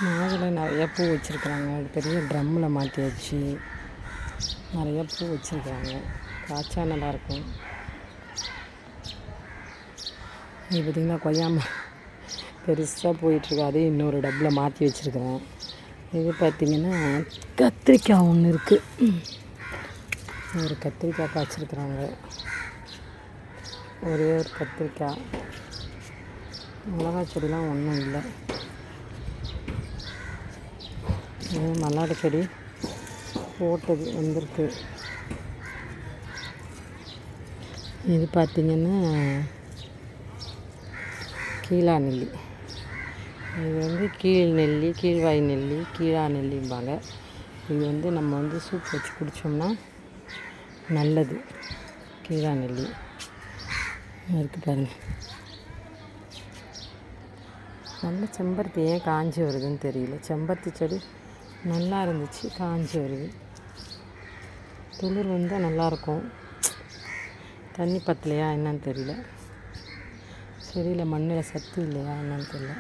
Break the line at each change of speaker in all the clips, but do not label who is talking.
மாதுளை நிறையா பூ வச்சுருக்குறாங்க. அது பெரிய ட்ரம்மில் மாற்றி வச்சு நிறையா பூ வச்சுருக்குறாங்க. காய்ச்சா நல்லாயிருக்கும். இது பார்த்திங்கன்னா கொய்யாமல் பெருசாக போயிட்டுருக்கு. அதையும் இன்னொரு டப்பில் மாற்றி வச்சுருக்குறேன். இது பார்த்திங்கன்னா கத்திரிக்காய் ஒன்று இருக்குது. ஒரு கத்திரிக்காய் காய்ச்சிருக்குறாங்க. ஒரே ஒரு கத்திரிக்காய். மிளகாய் செடிலாம் ஒன்றும் இல்லை. மல்லாட்டை செடி போட்டது வந்திருக்கு. இது பார்த்திங்கன்னா கீழா நெல்லி. இது கீழ் நெல்லி, கீழ்வாய் நெல்லி, கீழா நெல்லிம்பாங்க. இது நம்ம சூப் வச்சு குடித்தோம்னா நல்லது. கீழா நெல்லி இருக்குது பாருங்கள். நல்ல செம்பருத்தி ஏன் காஞ்சி வருதுன்னு தெரியல. செம்பருத்தி செடி நல்லா இருந்துச்சு, காஞ்சி வருது. துளிர் வந்தால் நல்லாயிருக்கும். தண்ணி பத்தலையா என்னன்னு தெரியல. செடியில் மண்ணில் சத்து இல்லையா என்னன்னு தெரியல.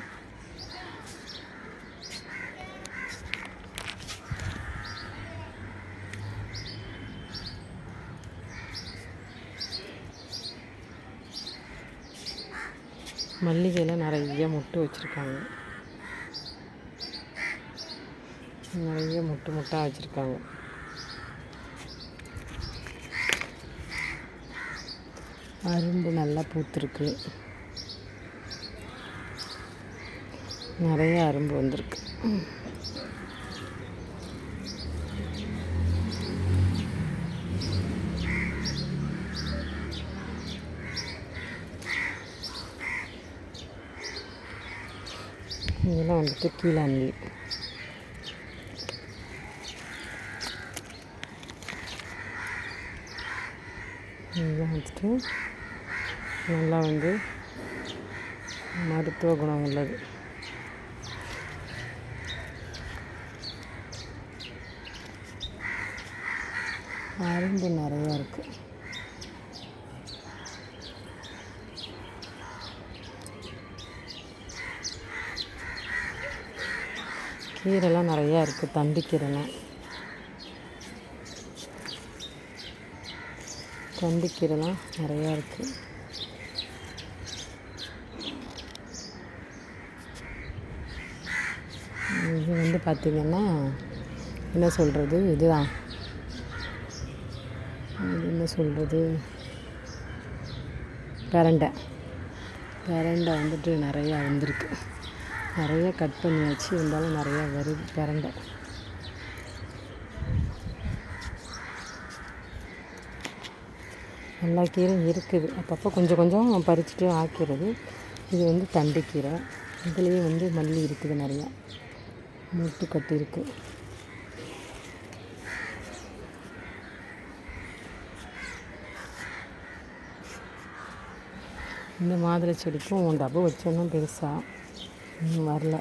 மல்லிகையில் நிறைய மொட்டு வச்சுருக்காங்க. நிறைய மொட்டாக வச்சுருக்காங்க. அரும்பு நல்லா பூத்துருக்கு. நிறைய அரும்பு வந்திருக்கு. இதெல்லாம் கீழா நெல்லி. இதெல்லாம் நல்லா மருத்துவ குணம் உள்ளது. அரும்பு நிறையா இருக்குது. கீரைலாம் நிறையா இருக்குது. தண்டிக்கீரைலாம் நிறையா இருக்குது. இது பார்த்திங்கன்னா என்ன சொல்கிறது, இதுதான் இது என்ன சொல்கிறது, பிரண்டை நிறையா வந்திருக்கு. நிறைய கட் பண்ணியாச்சு, இருந்தாலும் நிறையா வருது பிரண்டை. எல்லா கீரையும் இருக்குது. அப்பப்போ கொஞ்சம் கொஞ்சம் பறிச்சுட்டு ஆக்கிறது. இது தண்டுக்கீரை. இதுலேயே மல்லி இருக்குது. நிறையா முட்டு கட்டி இருக்குது. இந்த மாதுளை செடிக்கும் டப்பு வச்சோன்னா பெருசாக வரல.